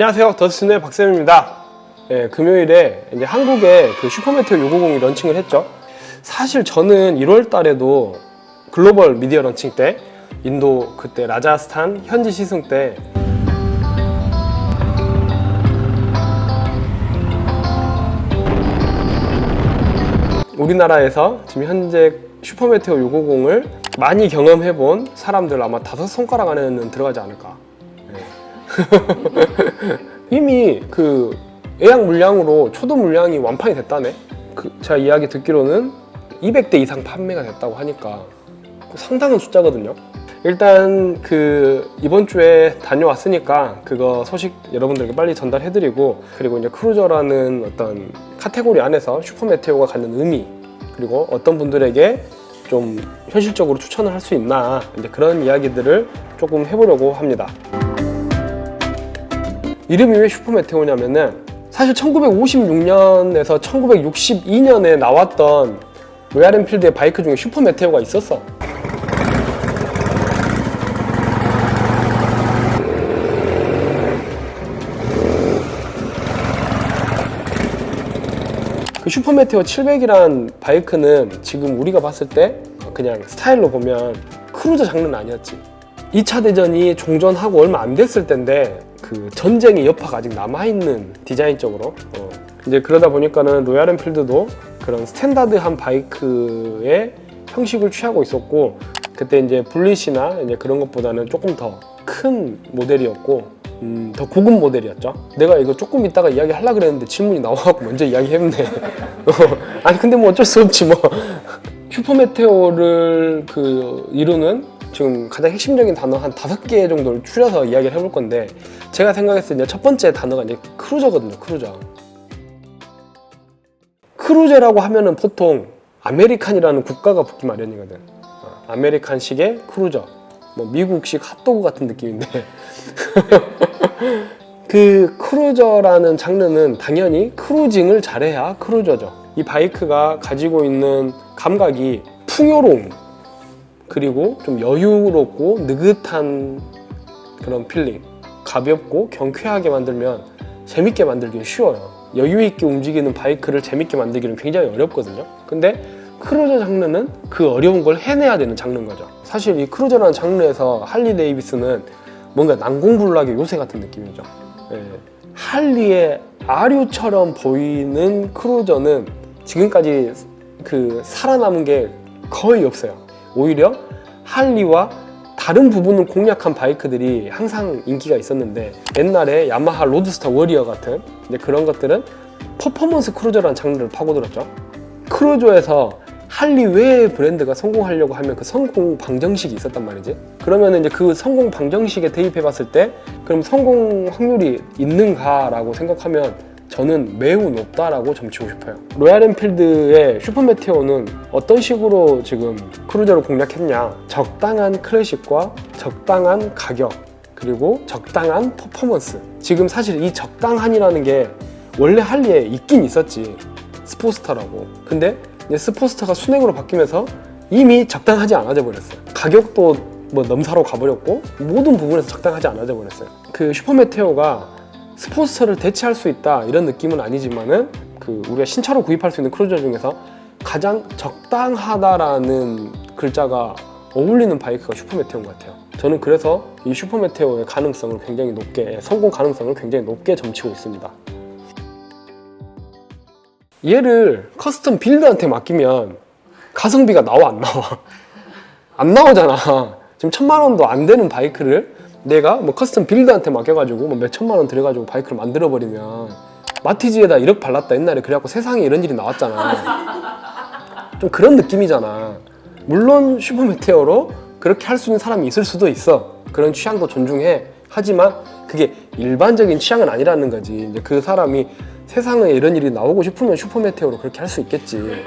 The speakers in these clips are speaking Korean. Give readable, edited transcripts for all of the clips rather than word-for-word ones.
안녕하세요. 더스틴의 박쌤입니다. 금요일에 이제 한국에 그 슈퍼메테오 650이 런칭을 했죠. 사실 저는 1월 달에도 글로벌 미디어 런칭 때 인도 그때 라자스탄 현지 시승 때 우리나라에서 지금 현재 슈퍼메테오 650을 많이 경험해본 사람들 아마 5손가락 안에는 들어가지 않을까. 이미 그 예약 물량으로 초도 물량이 완판이 됐다네. 제가 이야기 듣기로는 200대 이상 판매가 됐다고 하니까 상당한 숫자거든요. 일단 이번 주에 다녀왔으니까 그거 소식 여러분들께 빨리 전달해드리고, 그리고 이제 크루저라는 어떤 카테고리 안에서 슈퍼메테오가 갖는 의미, 그리고 어떤 분들에게 좀 현실적으로 추천을 할 수 있나, 이제 그런 이야기들을 조금 해보려고 합니다. 이름이 왜 슈퍼메테오냐면은 사실 1956년에서 1962년에 나왔던 로얄 엔필드의 바이크 중에 슈퍼메테오가 있었어. 그 슈퍼메테오 700이란 바이크는 지금 우리가 봤을 때 그냥 스타일로 보면 크루저 장르는 아니었지. 2차 대전이 종전하고 얼마 안 됐을 때인데 그 전쟁의 여파가 아직 남아있는 디자인적으로 이제 그러다 보니까는 로얄 엔필드도 그런 스탠다드한 바이크의 형식을 취하고 있었고, 그때 이제 블릿이나 이제 그런 것보다는 조금 더 큰 모델이었고 더 고급 모델이었죠. 내가 이거 조금 이따가 이야기 하려고 그랬는데 질문이 나와갖고 먼저 이야기했네. 아니 근데 뭐 어쩔 수 없지 뭐. 슈퍼메테오를 이루는 지금 가장 핵심적인 단어 한 5개 정도를 추려서 이야기를 해볼 건데, 제가 생각했을 때 첫 번째 단어가 이제 크루저거든요. 크루저. 크루저라고 하면은 보통 아메리칸이라는 국가가 붙기 마련이거든. 아메리칸식의 크루저. 뭐 미국식 핫도그 같은 느낌인데 그 크루저라는 장르는 당연히 크루징을 잘해야 크루저죠. 이 바이크가 가지고 있는 감각이 풍요로움, 그리고 좀 여유롭고 느긋한 그런 필링, 가볍고 경쾌하게 만들면 재밌게 만들기는 쉬워요. 여유있게 움직이는 바이크를 재밌게 만들기는 굉장히 어렵거든요. 근데 크루저 장르는 그 어려운 걸 해내야 되는 장르인 거죠. 사실 이 크루저라는 장르에서 할리 데이비스는 뭔가 난공불락의 요새 같은 느낌이죠. 할리의 아류처럼 보이는 크루저는 지금까지 살아남은 게 거의 없어요. 오히려 할리와 다른 부분을 공략한 바이크들이 항상 인기가 있었는데, 옛날에 야마하 로드스타 워리어 같은 이제 그런 것들은 퍼포먼스 크루저라는 장르를 파고들었죠. 크루저에서 할리 외의 브랜드가 성공하려고 하면 그 성공 방정식이 있었단 말이지. 그러면 이제 그 성공 방정식에 대입해 봤을 때 그럼 성공 확률이 있는가라고 생각하면 저는 매우 높다라고 점치고 싶어요. 로얄 엔필드의 슈퍼메테오는 어떤 식으로 지금 크루저를 공략했냐, 적당한 클래식과 적당한 가격, 그리고 적당한 퍼포먼스. 지금 사실 이 적당한이라는 게 원래 할리에 있긴 있었지, 스포스터라고. 근데 이제 스포스터가 순행으로 바뀌면서 이미 적당하지 않아져 버렸어요. 가격도 뭐 넘사로 가버렸고 모든 부분에서 적당하지 않아져 버렸어요. 그 슈퍼메테오가 스포츠터를 대체할 수 있다 이런 느낌은 아니지만은 우리가 신차로 구입할 수 있는 크루저 중에서 가장 적당하다라는 글자가 어울리는 바이크가 슈퍼메테오인 것 같아요. 저는 그래서 이 슈퍼메테오의 가능성을 굉장히 높게, 성공 가능성을 굉장히 높게 점치고 있습니다. 얘를 커스텀 빌드한테 맡기면 가성비가 나와 안 나와? 안 나오잖아. 지금 1000만 원도 안 되는 바이크를 내가 뭐 커스텀 빌드한테 맡겨가지고 뭐 몇천만 원 들여가지고 바이크를 만들어버리면, 마티즈에다 1억 발랐다 옛날에 그래갖고 세상에 이런 일이 나왔잖아. 좀 그런 느낌이잖아. 물론 슈퍼메테오로 그렇게 할 수 있는 사람이 있을 수도 있어. 그런 취향도 존중해. 하지만 그게 일반적인 취향은 아니라는 거지. 이제 그 사람이 세상에 이런 일이 나오고 싶으면 슈퍼메테오로 그렇게 할 수 있겠지.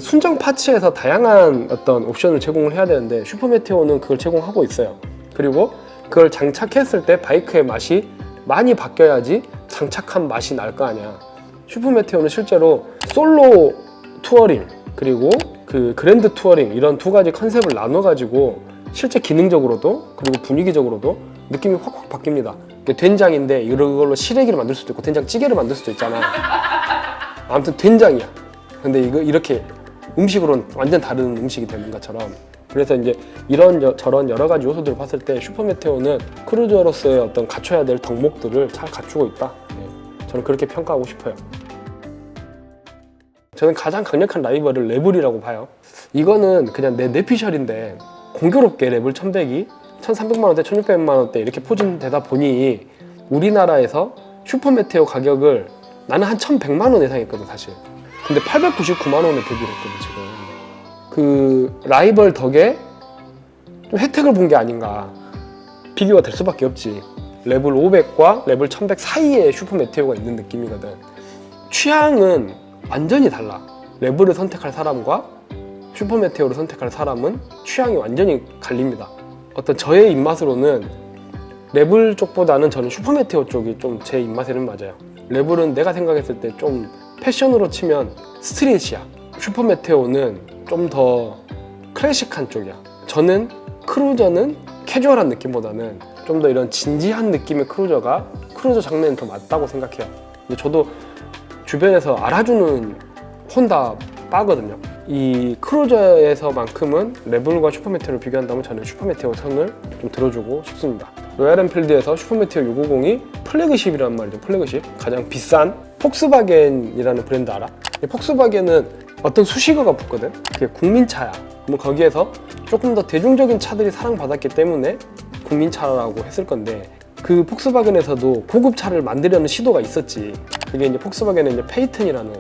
순정 파츠에서 다양한 어떤 옵션을 제공을 해야 되는데 슈퍼메테오는 그걸 제공하고 있어요. 그리고 그걸 장착했을 때 바이크의 맛이 많이 바뀌어야지 장착한 맛이 날 거 아니야. 슈퍼메테오는 실제로 솔로 투어링 그리고 그랜드 투어링 이런 두 가지 컨셉을 나눠 가지고 실제 기능적으로도 그리고 분위기적으로도 느낌이 확확 바뀝니다. 이게 된장인데 이걸로 시래기를 만들 수도 있고 된장찌개를 만들 수도 있잖아. 아무튼 된장이야. 근데 이거 이렇게 음식으로는 완전 다른 음식이 되는 것처럼. 그래서 이제 이런 저런 여러 가지 요소들을 봤을 때 슈퍼메테오는 크루저로서의 어떤 갖춰야 될 덕목들을 잘 갖추고 있다. 네. 저는 그렇게 평가하고 싶어요. 저는 가장 강력한 라이벌을 레블이라고 봐요. 이거는 그냥 내 뇌피셜인데 공교롭게 레블 1100이 1300만 원대, 1600만 원대 이렇게 포진되다 보니 우리나라에서 슈퍼메테오 가격을 나는 한 1100만 원 예상했거든 사실. 근데 899만 원에 데뷔를 했거든 지금. 그 라이벌 덕에 좀 혜택을 본 게 아닌가. 비교가 될 수밖에 없지. 레벨 500과 레벨 1100 사이에 슈퍼메테오가 있는 느낌이거든. 취향은 완전히 달라. 레벨을 선택할 사람과 슈퍼메테오를 선택할 사람은 취향이 완전히 갈립니다. 어떤 저의 입맛으로는 레벨 쪽보다는 저는 슈퍼메테오 쪽이 좀 제 입맛에는 맞아요. 레벨은 내가 생각했을 때 좀 패션으로 치면 스트릿이야. 슈퍼메테오는 좀 더 클래식한 쪽이야. 저는 크루저는 캐주얼한 느낌보다는 좀 더 이런 진지한 느낌의 크루저가 크루저 장르에는 더 맞다고 생각해요. 근데 저도 주변에서 알아주는 혼다 빠거든요. 이 크루저에서만큼은 레벨과 슈퍼메테오를 비교한다면 저는 슈퍼메테오 선을 좀 들어주고 싶습니다. 로얄 엔필드에서 슈퍼메테오 650이 플래그십이란 말이죠. 플래그십. 가장 비싼 폭스바겐이라는 브랜드 알아? 이 폭스바겐은 어떤 수식어가 붙거든? 그게 국민차야. 뭐 거기에서 조금 더 대중적인 차들이 사랑받았기 때문에 국민차라고 했을 건데 그 폭스바겐에서도 고급차를 만들려는 시도가 있었지. 그게 이제 폭스바겐의 이제 페이튼이라는.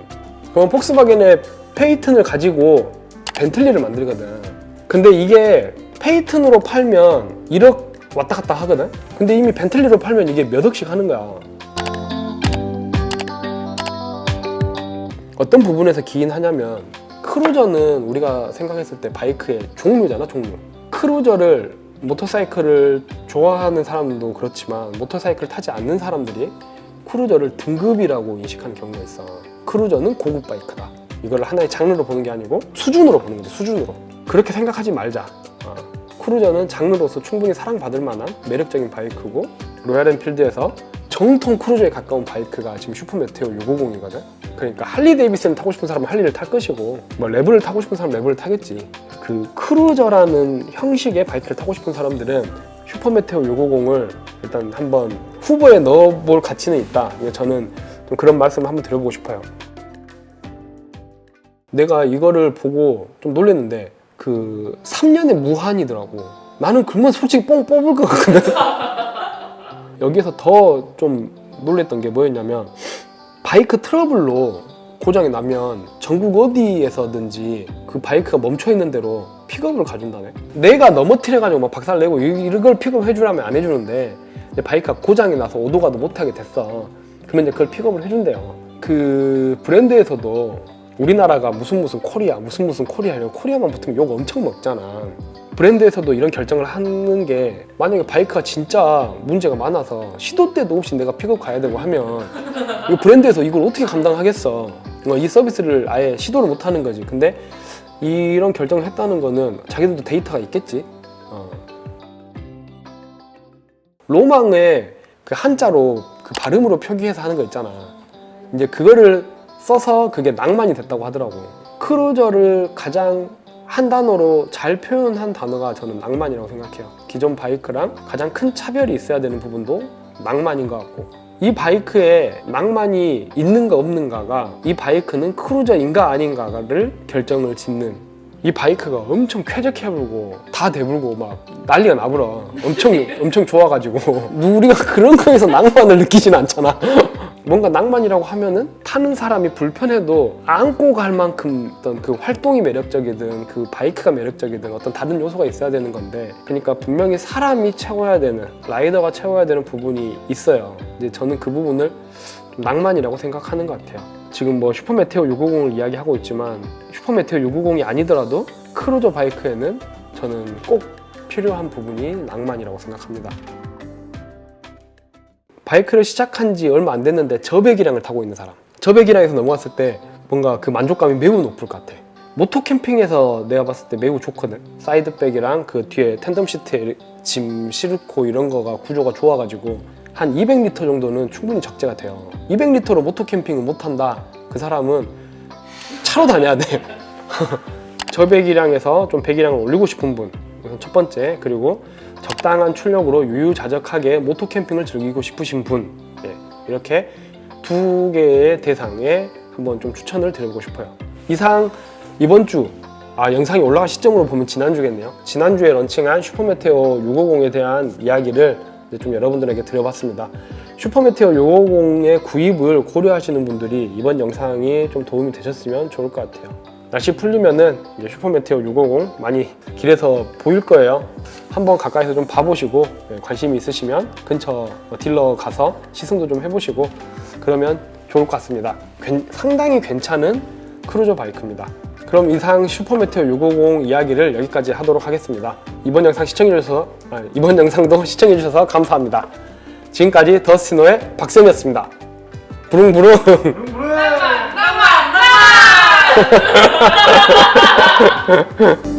그럼 폭스바겐의 페이튼을 가지고 벤틀리를 만들거든. 근데 이게 페이튼으로 팔면 1억 왔다 갔다 하거든? 근데 이미 벤틀리로 팔면 이게 몇 억씩 하는 거야. 어떤 부분에서 기인하냐면 크루저는 우리가 생각했을 때 바이크의 종류잖아, 종류. 크루저를 모터사이클을 좋아하는 사람도 그렇지만 모터사이클을 타지 않는 사람들이 크루저를 등급이라고 인식하는 경우가 있어. 크루저는 고급 바이크다. 이걸 하나의 장르로 보는 게 아니고 수준으로 보는 거지, 수준으로. 그렇게 생각하지 말자. 크루저는 장르로서 충분히 사랑받을 만한 매력적인 바이크고 로얄 엔필드에서 정통 크루저에 가까운 바이크가 지금 슈퍼메테오 650이거든. 그러니까 할리 데이비슨을 타고 싶은 사람은 할리를 탈 것이고 뭐 레블을 타고 싶은 사람은 레블을 타겠지. 그 크루저라는 형식의 바이크를 타고 싶은 사람들은 슈퍼메테오 650을 일단 한번 후보에 넣어볼 가치는 있다. 저는 좀 그런 말씀을 한번 드려보고 싶어요. 내가 이거를 보고 좀 놀랐는데 그 3년의 무한이더라고. 나는 그러면 솔직히 뽕 뽑을 것 같거든. 여기에서 더 좀 놀랬던 게 뭐였냐면 바이크 트러블로 고장이 나면 전국 어디에서든지 그 바이크가 멈춰있는 대로 픽업을 가준다네. 내가 넘어뜨려가지고 막 박살내고 이걸 픽업해 주라면 안 해주는데 바이크가 고장이 나서 오도가도 못하게 됐어. 그러면 이제 그걸 픽업을 해준대요. 그 브랜드에서도 우리나라가 무슨 코리아 이러고 코리아만 붙으면 욕 엄청 먹잖아. 브랜드에서도 이런 결정을 하는 게 만약에 바이크가 진짜 문제가 많아서 시도 때도 없이 내가 픽업 가야 되고 하면 이 브랜드에서 이걸 어떻게 감당하겠어. 이 서비스를 아예 시도를 못 하는 거지. 근데 이런 결정을 했다는 거는 자기들도 데이터가 있겠지. 로망에 그 한자로 그 발음으로 표기해서 하는 거 있잖아. 이제 그거를 써서 그게 낭만이 됐다고 하더라고요. 크루저를 가장 한 단어로 잘 표현한 단어가 저는 낭만이라고 생각해요. 기존 바이크랑 가장 큰 차별이 있어야 되는 부분도 낭만인 것 같고, 이 바이크에 낭만이 있는가 없는가가 이 바이크는 크루저인가 아닌가를 결정을 짓는, 이 바이크가 엄청 쾌적해불고 다 대불고 막 난리가 나불어. 엄청 좋아가지고 우리가 그런 거에서 낭만을 느끼진 않잖아. 뭔가 낭만이라고 하면은 타는 사람이 불편해도 안고 갈 만큼 어떤 그 활동이 매력적이든 그 바이크가 매력적이든 어떤 다른 요소가 있어야 되는 건데, 그러니까 분명히 사람이 채워야 되는, 라이더가 채워야 되는 부분이 있어요. 이제 저는 그 부분을 좀 낭만이라고 생각하는 것 같아요. 지금 뭐 슈퍼메테오 650을 이야기하고 있지만 슈퍼메테오 650이 아니더라도 크루저 바이크에는 저는 꼭 필요한 부분이 낭만이라고 생각합니다. 바이크를 시작한 지 얼마 안 됐는데 저배기량을 타고 있는 사람, 저배기량에서 넘어갔을 때 뭔가 그 만족감이 매우 높을 것 같아. 모토 캠핑에서 내가 봤을 때 매우 좋거든. 사이드백이랑 그 뒤에 텐덤 시트에 짐 싣고 이런 거가 구조가 좋아가지고 한 200리터 정도는 충분히 적재가 돼요. 200리터로 모토 캠핑을 못한다, 그 사람은 차로 다녀야 돼. 저배기량에서 좀 배기량을 올리고 싶은 분, 우선 첫 번째. 그리고 적당한 출력으로 유유자적하게 모토 캠핑을 즐기고 싶으신 분, 이렇게 두 개의 대상에 한번 좀 추천을 드리고 싶어요. 이상 이번 주 영상이 올라갈 시점으로 보면 지난주겠네요. 지난주에 런칭한 슈퍼메테오 650에 대한 이야기를 좀 여러분들에게 드려봤습니다. 슈퍼메테오 650의 구입을 고려하시는 분들이 이번 영상이 좀 도움이 되셨으면 좋을 것 같아요. 날씨 풀리면은 이제 슈퍼메테오 650 많이 길에서 보일 거예요. 한번 가까이서 좀 봐보시고, 관심이 있으시면 근처 딜러 가서 시승도 좀 해보시고 그러면 좋을 것 같습니다. 상당히 괜찮은 크루저 바이크입니다. 그럼 이상 슈퍼메테오 650 이야기를 여기까지 하도록 하겠습니다. 이번 영상도 시청해주셔서 감사합니다. 지금까지 더스티노의 박쌤이었습니다. 부릉부릉. 낭만!